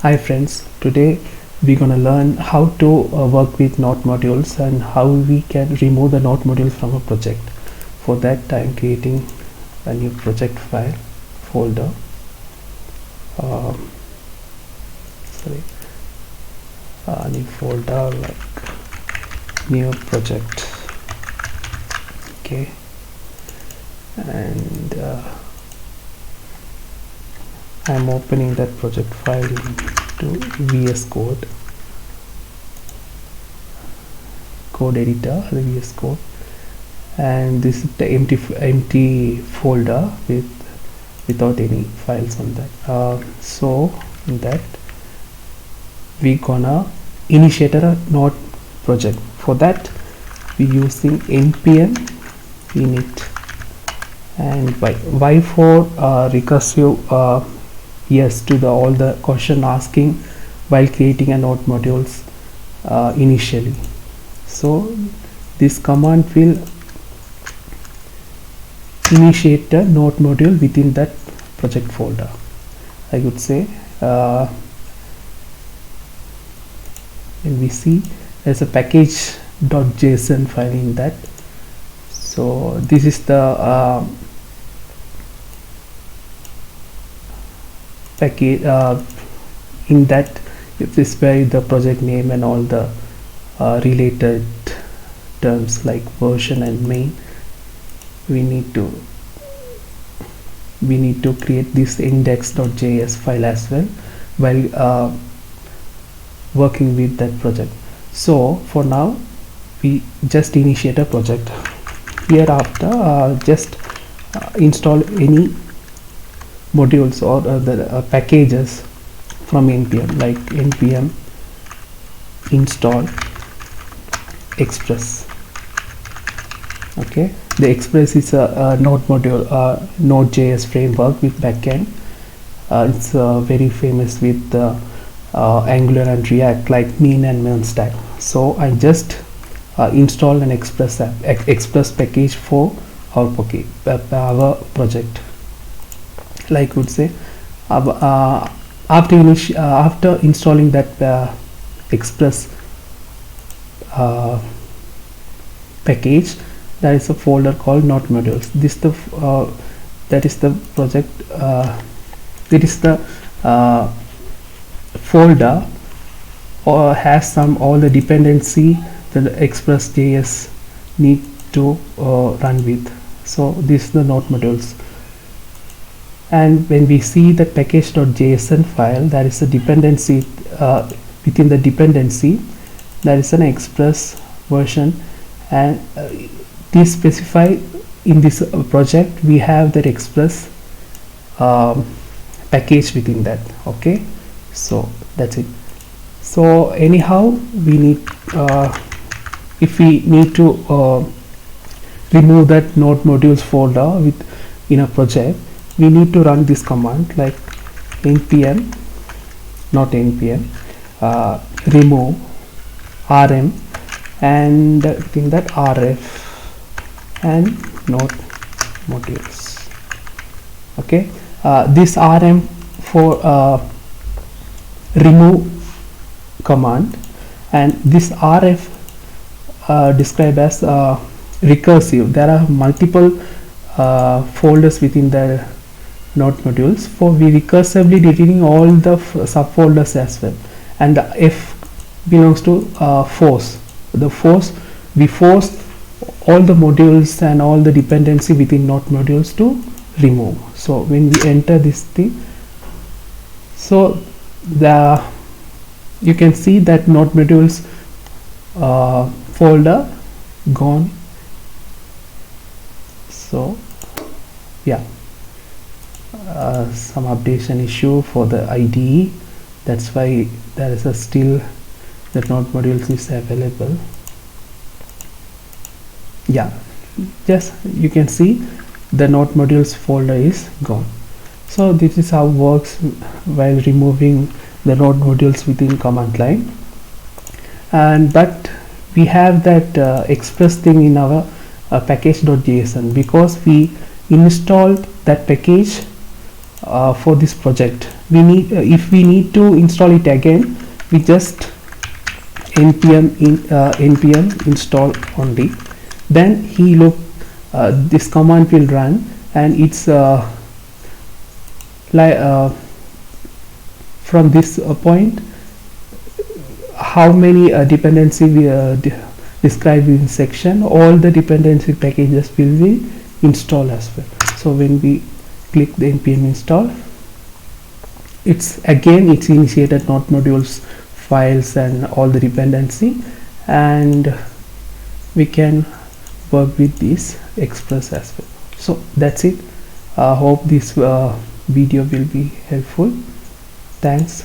Hi friends, today we're gonna learn how to work with Node modules and how we can remove the Node modules from a project. For that, I'm creating a new project file folder. New folder like new project. Okay, and I'm opening that project file into VS Code editor, the VS Code, and this is the empty folder without any files on that. So in that we gonna initiate a Node project. For that we using npm init and y for recursive yes to the all the question asking while creating a Node modules initially. So this command will initiate the Node module within that project folder. I would say and we see there's a package.json file in that. So this is the package in that this where the project name and all the related terms like version and main. We need to create this index.js file as well while working with that project. So for now we just initiate a project. Hereafter just install any modules or the packages from npm, like npm install express. Okay, the express is a Node module, Node.js framework with backend. It's very famous with Angular and React, like mean and MERN stack. So I just install an express package for our project. Like would say after installing that express package, there is a folder called Node modules. That is the project. It is the folder or has all the dependency that the express.js need to run with. So this is the Node modules. And when we see the package.json file, there is a dependency within the dependency there is an express version, and this specify in this project we have that express package within that. Okay, so that's it. So anyhow we need if we need to remove that Node modules folder in a project, we need to run this command like npm remove rm and in that rf and Node modules. Okay, this rm for remove command, and this rf described as recursive. There are multiple folders within the Node modules. For we recursively deleting all the subfolders as well, and the f belongs to force. The force, we force all the modules and all the dependency within Node modules to remove. So when we enter this thing, so you can see that Node modules folder gone. So yeah, some updation issue for the IDE, that's why there is a still that Node modules is available. Yeah, just you can see the Node modules folder is gone. So this is how it works while removing the Node modules within command line. And but we have that express thing in our package.json because we installed that package for this project. we need if we need to install it again, we just npm install only, then he look this command will run, and it's from this point how many dependency we described in section, all the dependency packages will be installed as well. So when we click the npm install, it's initiated node modules files and all the dependency, and we can work with this express as well. So that's it. Hope this video will be helpful. Thanks.